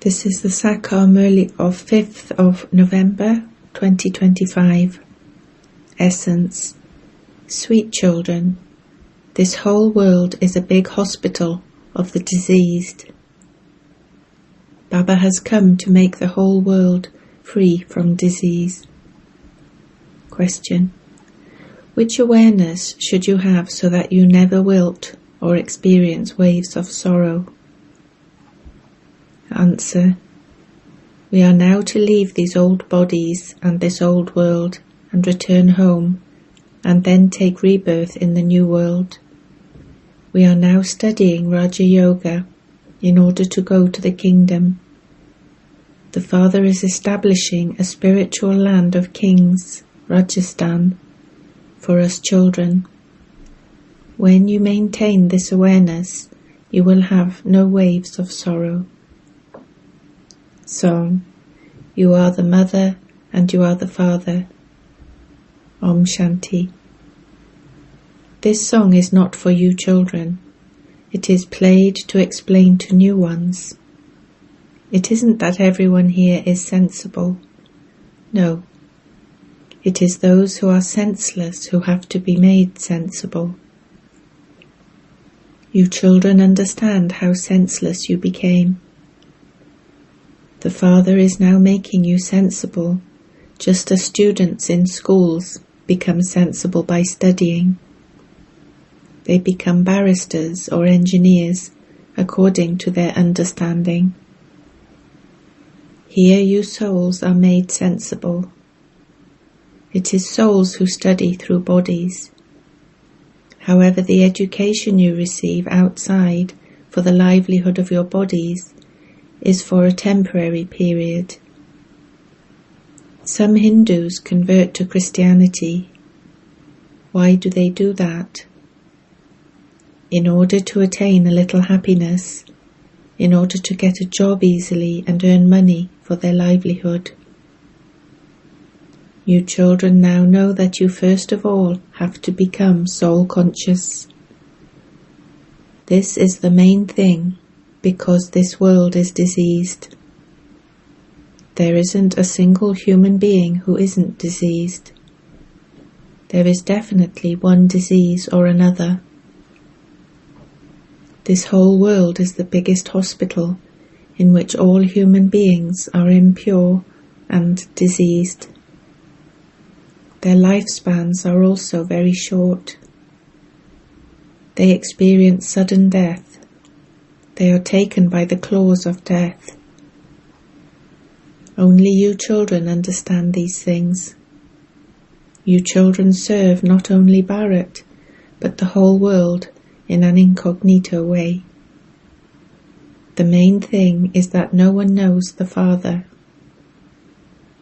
This is the English Murli of 5th of November 2025. Essence. Sweet children, this whole world is a big hospital of the diseased. Baba has come to make the whole world free from disease. Question. Which awareness should you have so that you never wilt or experience waves of sorrow? Answer. We are now to leave these old bodies and this old world and return home, and then take rebirth in the new world. We are now studying Raja Yoga in order to go to the kingdom. The Father is establishing a spiritual land of kings, Rajasthan, for us children. When you maintain this awareness, you will have no waves of sorrow. Song. You are the mother and you are the father. Om Shanti. This song is not for you children. It is played to explain to new ones. It isn't that everyone here is sensible. No. It is those who are senseless who have to be made sensible. You children understand how senseless you became. The Father is now making you sensible, just as students in schools become sensible by studying. They become barristers or engineers according to their understanding. Here you souls are made sensible. It is souls who study through bodies. However, the education you receive outside for the livelihood of your bodies is for a temporary period. Some Hindus convert to Christianity. Why do they do that? In order to attain a little happiness, in order to get a job easily and earn money for their livelihood. You children now know that you first of all have to become soul conscious. This is the main thing, because this world is diseased. There isn't a single human being who isn't diseased. There is definitely one disease or another. This whole world is the biggest hospital in which all human beings are impure and diseased. Their lifespans are also very short. They experience sudden death. They are taken by the claws of death. Only you children understand these things. You children serve not only Bharat, but the whole world in an incognito way. The main thing is that no one knows the Father.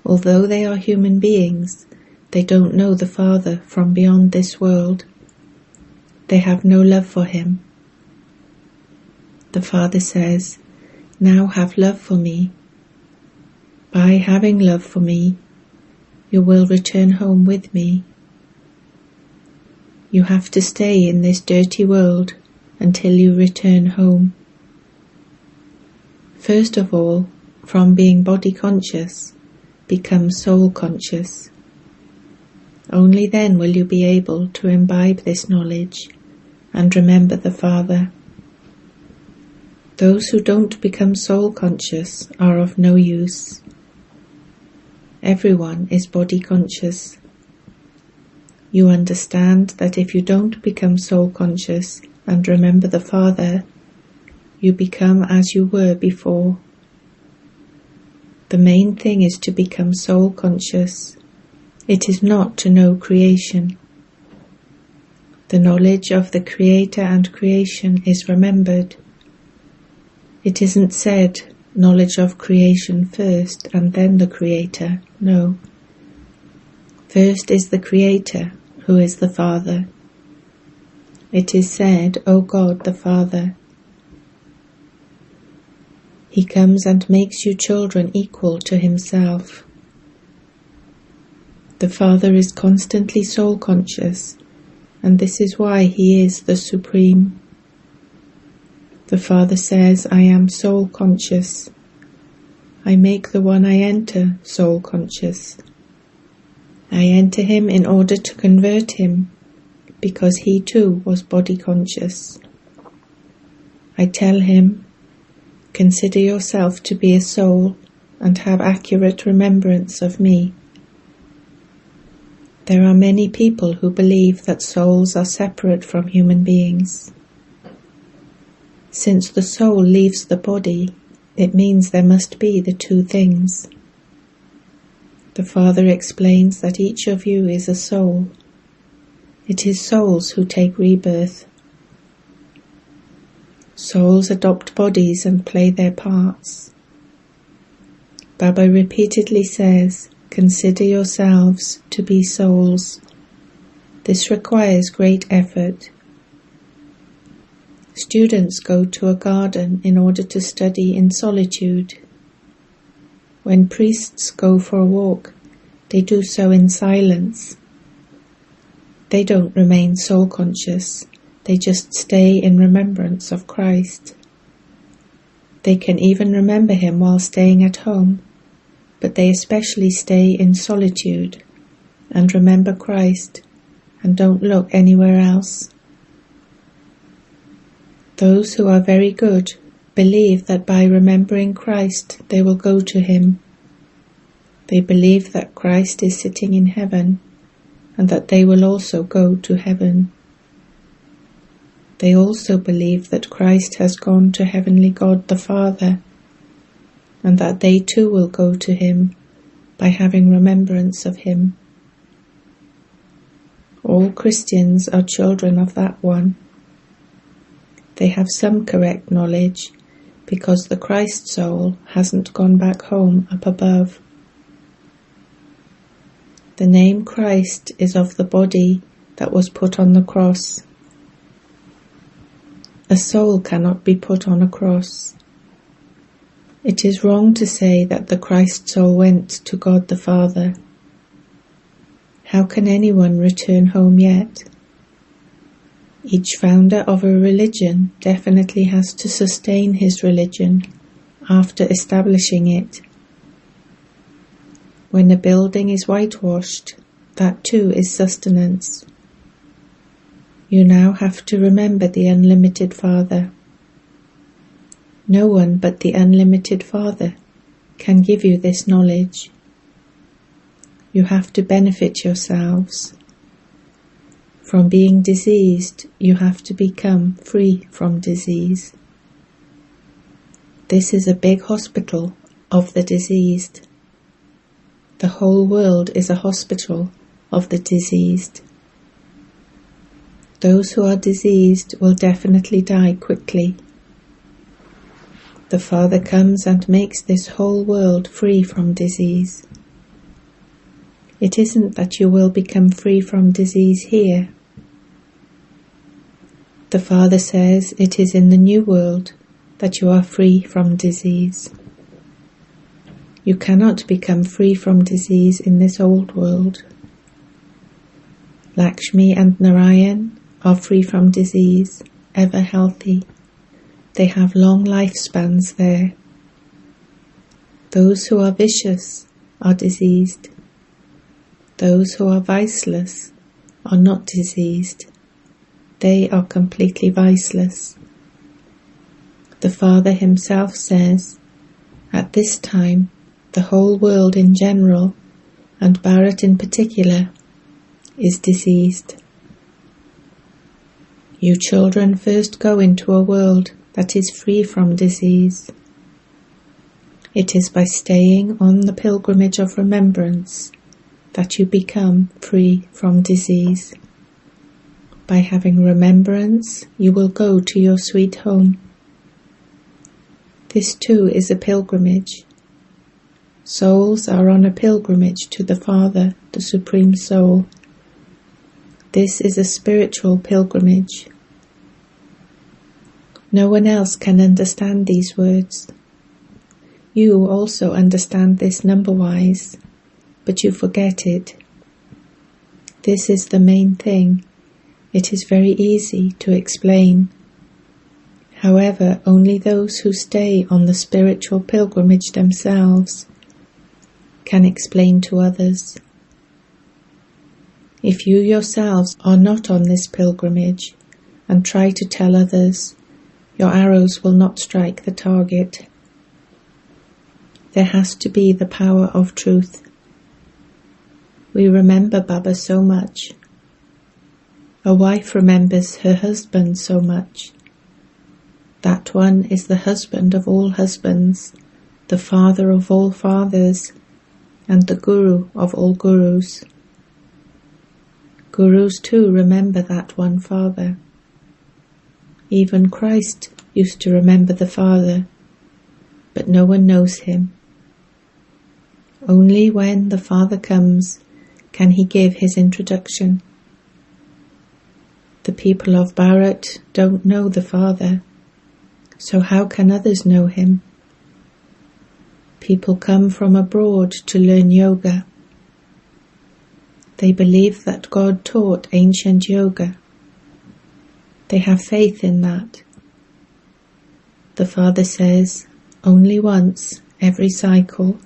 Although they are human beings, they don't know the Father from beyond this world. They have no love for him. The Father says, now have love for me. By having love for me, you will return home with me. You have to stay in this dirty world until you return home. First of all, from being body conscious, become soul conscious. Only then will you be able to imbibe this knowledge and remember the Father. Those who don't become soul conscious are of no use. Everyone is body conscious. You understand that if you don't become soul conscious and remember the Father, you become as you were before. The main thing is to become soul conscious. It is not to know creation. The knowledge of the Creator and creation is remembered. It isn't said, knowledge of creation first and then the Creator. No. First is the Creator, who is the Father. It is said, O God the Father. He comes and makes you children equal to himself. The Father is constantly soul conscious, and this is why he is the Supreme. The Father says, I am soul conscious. I make the one I enter soul conscious. I enter him in order to convert him, because he too was body conscious. I tell him, consider yourself to be a soul and have accurate remembrance of me. There are many people who believe that souls are separate from human beings. Since the soul leaves the body, it means there must be the two things. The Father explains that each of you is a soul. It is souls who take rebirth. Souls adopt bodies and play their parts. Baba repeatedly says, consider yourselves to be souls. This requires great effort. Students go to a garden in order to study in solitude. When priests go for a walk, they do so in silence. They don't remain soul conscious, they just stay in remembrance of Christ. They can even remember him while staying at home, but they especially stay in solitude and remember Christ and don't look anywhere else. Those who are very good believe that by remembering Christ they will go to him. They believe that Christ is sitting in heaven and that they will also go to heaven. They also believe that Christ has gone to Heavenly God the Father and that they too will go to him by having remembrance of him. All Christians are children of that one. They have some correct knowledge because the Christ soul hasn't gone back home up above. The name Christ is of the body that was put on the cross. A soul cannot be put on a cross. It is wrong to say that the Christ soul went to God the Father. How can anyone return home yet? Each founder of a religion definitely has to sustain his religion after establishing it. When a building is whitewashed, that too is sustenance. You now have to remember the Unlimited Father. No one but the Unlimited Father can give you this knowledge. You have to benefit yourselves. From being diseased, you have to become free from disease. This is a big hospital of the diseased. The whole world is a hospital of the diseased. Those who are diseased will definitely die quickly. The Father comes and makes this whole world free from disease. It isn't that you will become free from disease here. The Father says it is in the new world that you are free from disease. You cannot become free from disease in this old world. Lakshmi and Narayan are free from disease, ever healthy. They have long lifespans there. Those who are vicious are diseased. Those who are viceless are not diseased. They are completely viceless. The Father himself says, at this time, the whole world in general, and Bharat in particular, is diseased. You children first go into a world that is free from disease. It is by staying on the pilgrimage of remembrance that you become free from disease. By having remembrance, you will go to your sweet home. This too is a pilgrimage. Souls are on a pilgrimage to the Father, the Supreme Soul. This is a spiritual pilgrimage. No one else can understand these words. You also understand this number-wise, but you forget it. This is the main thing. It is very easy to explain. However, only those who stay on the spiritual pilgrimage themselves can explain to others. If you yourselves are not on this pilgrimage and try to tell others, your arrows will not strike the target. There has to be the power of truth. We remember Baba so much. A wife remembers her husband so much. That one is the husband of all husbands, the father of all fathers, and the guru of all gurus. Gurus too remember that one father. Even Christ used to remember the Father, but no one knows him. Only when the Father comes can he give his introduction. The people of Bharat don't know the Father, so how can others know him? People come from abroad to learn yoga. They believe that God taught ancient yoga. They have faith in that. The Father says, only once every cycle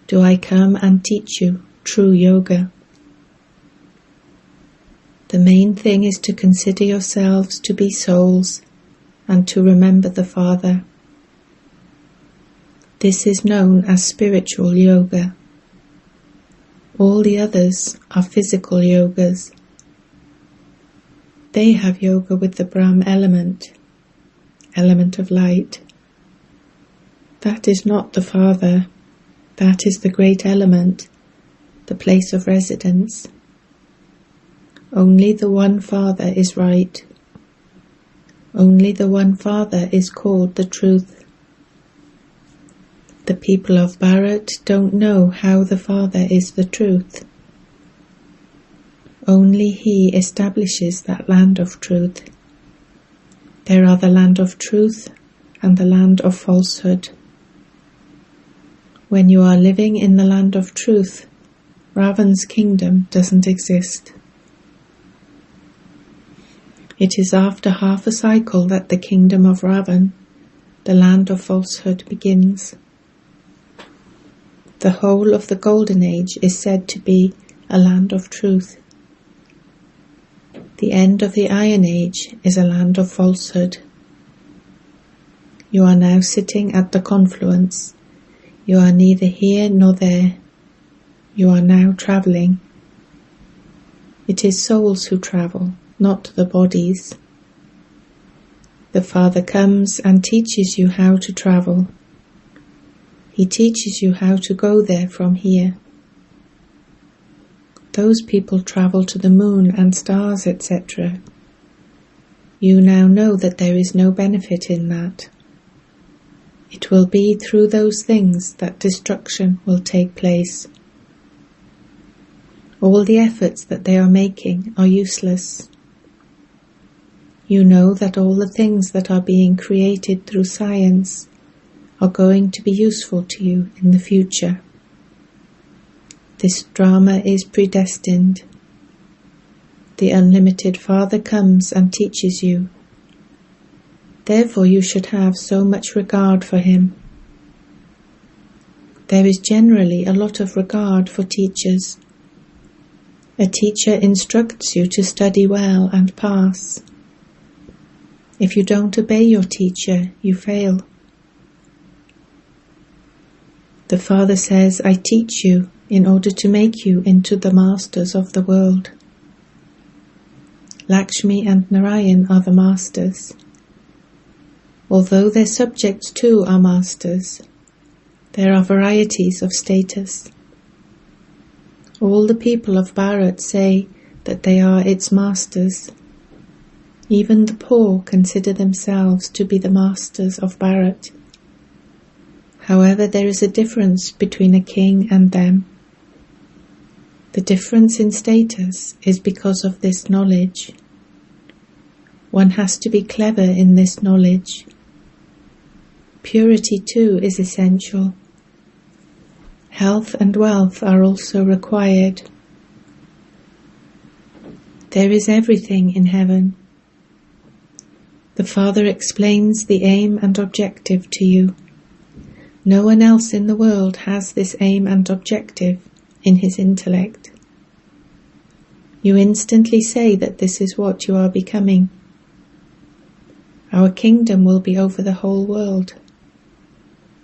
do I come and teach you true yoga. The main thing is to consider yourselves to be souls and to remember the Father. This is known as spiritual yoga. All the others are physical yogas. They have yoga with the Brahm element of light. That is not the Father. That is the great element, the place of residence. Only the one Father is right. Only the one Father is called the truth. The people of Bharat don't know how the Father is the truth. Only He establishes that land of truth. There are the land of truth and the land of falsehood. When you are living in the land of truth, Ravan's kingdom doesn't exist. It is after half a cycle that the kingdom of Ravan, the land of falsehood, begins. The whole of the Golden Age is said to be a land of truth. The end of the Iron Age is a land of falsehood. You are now sitting at the confluence. You are neither here nor there. You are now travelling. It is souls who travel, not the bodies. The Father comes and teaches you how to travel. He teaches you how to go there from here. Those people travel to the moon and stars, etc. You now know that there is no benefit in that. It will be through those things that destruction will take place. All the efforts that they are making are useless. You know that all the things that are being created through science are going to be useful to you in the future. This drama is predestined. The unlimited Father comes and teaches you. Therefore you should have so much regard for him. There is generally a lot of regard for teachers. A teacher instructs you to study well and pass. If you don't obey your teacher, you fail. The Father says, I teach you in order to make you into the masters of the world. Lakshmi and Narayan are the masters. Although their subjects too are masters, there are varieties of status. All the people of Bharat say that they are its masters. Even the poor consider themselves to be the masters of Bharat. However, there is a difference between a king and them. The difference in status is because of this knowledge. One has to be clever in this knowledge. Purity too is essential. Health and wealth are also required. There is everything in heaven. The Father explains the aim and objective to you. No one else in the world has this aim and objective in his intellect. You instantly say that this is what you are becoming. Our kingdom will be over the whole world.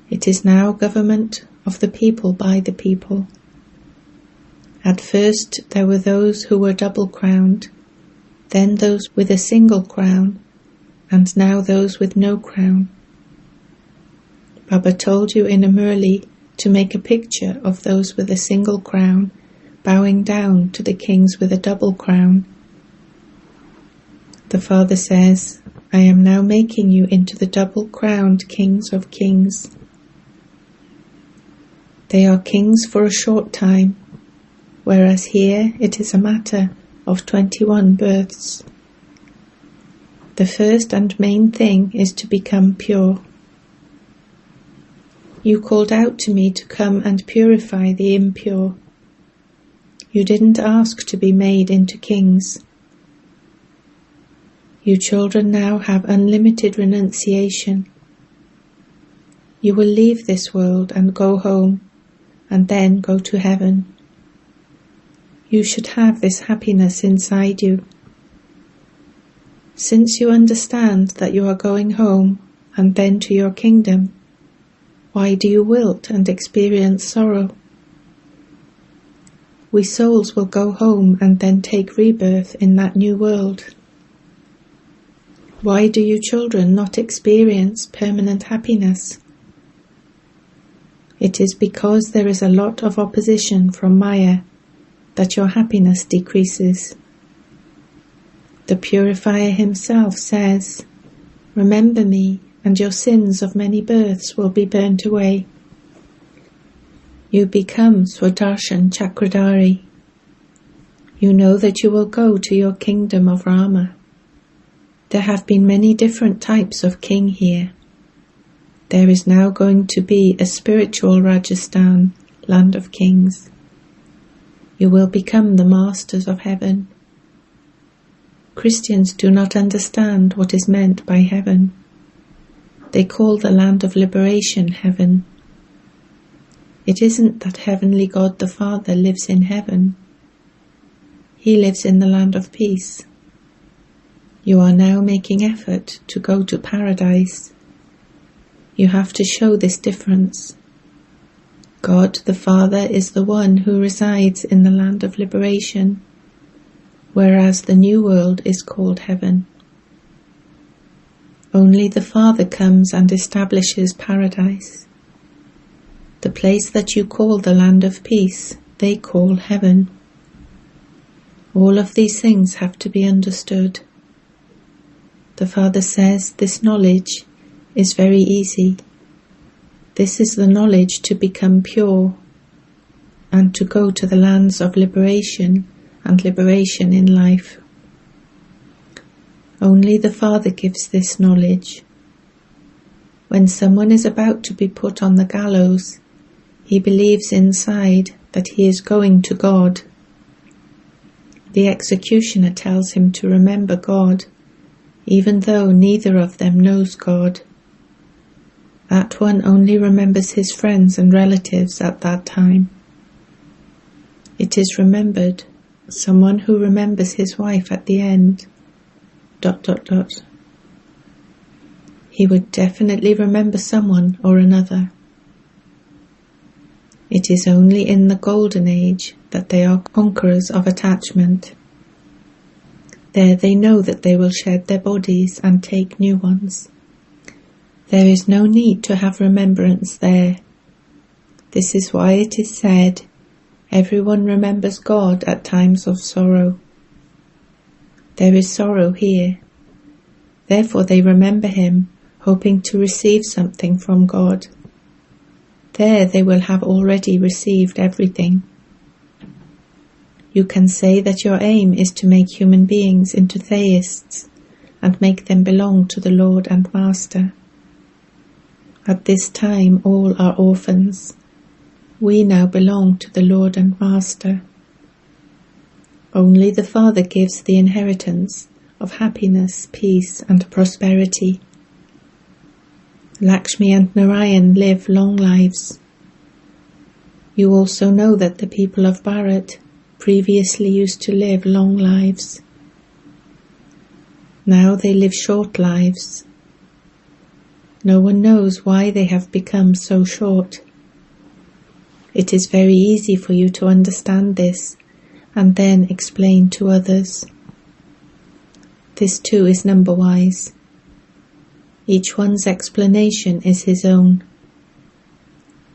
It is now government of the people by the people. At first there were those who were double-crowned, then those with a single crown, and now those with no crown. Baba told you in a Murli to make a picture of those with a single crown bowing down to the kings with a double crown. The Father says, I am now making you into the double-crowned kings of kings. They are kings for a short time, whereas here it is a matter of 21 births. The first and main thing is to become pure. You called out to me to come and purify the impure. You didn't ask to be made into kings. You children now have unlimited renunciation. You will leave this world and go home, and then go to heaven. You should have this happiness inside you. Since you understand that you are going home and then to your kingdom, why do you wilt and experience sorrow? We souls will go home and then take rebirth in that new world. Why do you children not experience permanent happiness? It is because there is a lot of opposition from Maya that your happiness decreases. The Purifier himself says, remember me, and your sins of many births will be burnt away. You become Swadarshan Chakradari. You know that you will go to your kingdom of Rama. There have been many different types of king here. There is now going to be a spiritual Rajasthan, land of kings. You will become the masters of heaven. Christians do not understand what is meant by heaven. They call the land of liberation heaven. It isn't that Heavenly God the Father lives in heaven. He lives in the land of peace. You are now making effort to go to paradise. You have to show this difference. God the Father is the one who resides in the land of liberation, whereas the new world is called heaven. Only the Father comes and establishes paradise. The place that you call the land of peace, they call heaven. All of these things have to be understood. The Father says this knowledge is very easy. This is the knowledge to become pure and to go to the lands of liberation and liberation in life. Only the Father gives this knowledge. When someone is about to be put on the gallows, he believes inside that he is going to God. The executioner tells him to remember God, even though neither of them knows God. That one only remembers his friends and relatives at that time. It is remembered, someone who remembers his wife at the end, ... He would definitely remember someone or another. It is only in the golden age that they are conquerors of attachment. There they know that they will shed their bodies and take new ones. There is no need to have remembrance there. This is why it is said, everyone remembers God at times of sorrow. There is sorrow here. Therefore they remember Him, hoping to receive something from God. There they will have already received everything. You can say that your aim is to make human beings into theists and make them belong to the Lord and Master. At this time all are orphans. We now belong to the Lord and Master. Only the Father gives the inheritance of happiness, peace and prosperity. Lakshmi and Narayan live long lives. You also know that the people of Bharat previously used to live long lives. Now they live short lives. No one knows why they have become so short. It is very easy for you to understand this and then explain to others. This too is number-wise. Each one's explanation is his own.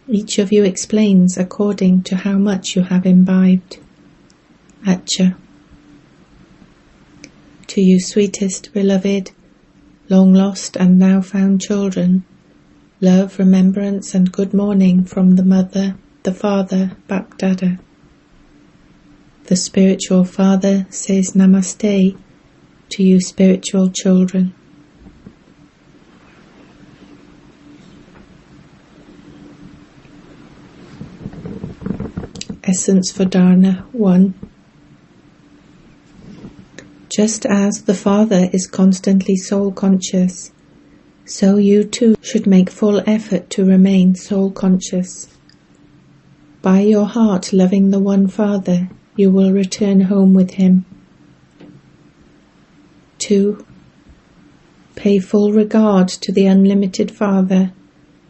Each of you explains according to how much you have imbibed. Acha. To you, sweetest, beloved, long lost and now found children, love, remembrance and good morning from the Mother, the Father, Bap-Dada. The spiritual Father says Namaste to you, spiritual children. Essence for Dharna 1. Just as the Father is constantly soul-conscious, so you too should make full effort to remain soul-conscious. By your heart loving the one Father, you will return home with him. 2. Pay full regard to the unlimited Father,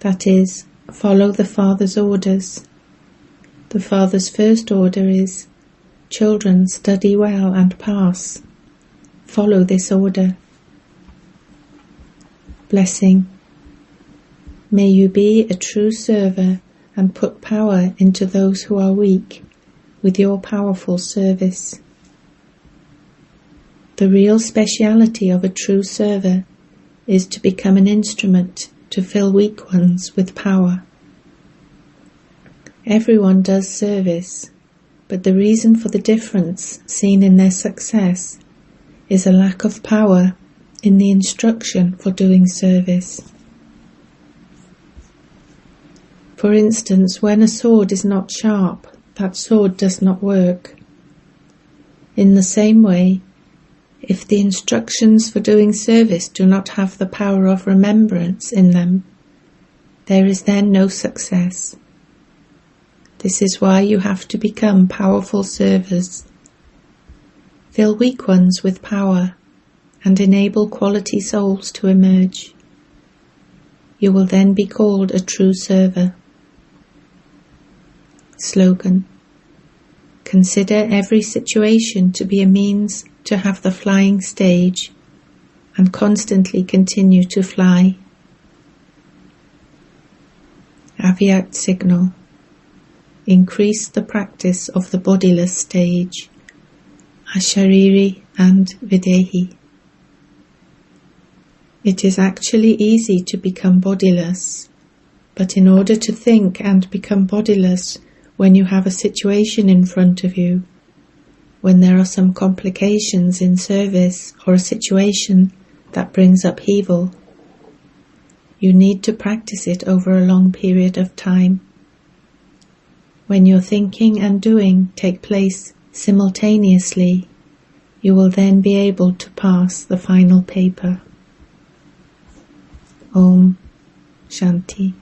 that is, follow the Father's orders. The Father's first order is, children, study well and pass. Follow this order. Blessing. May you be a true server and put power into those who are weak with your powerful service. The real speciality of a true server is to become an instrument to fill weak ones with power. Everyone does service, but the reason for the difference seen in their success is a lack of power in the instruction for doing service. For instance, when a sword is not sharp, that sword does not work. In the same way, if the instructions for doing service do not have the power of remembrance in them, there is then no success. This is why you have to become powerful servers. Fill weak ones with power and enable quality souls to emerge. You will then be called a true server. Slogan. Consider every situation to be a means to have the flying stage and constantly continue to fly. Avyak signal. Increase the practice of the bodiless stage, Ashariri and Videhi. It is actually easy to become bodiless, but in order to think and become bodiless when you have a situation in front of you, when there are some complications in service or a situation that brings upheaval, you need to practice it over a long period of time. When your thinking and doing take place simultaneously, you will then be able to pass the final paper. Om Shanti.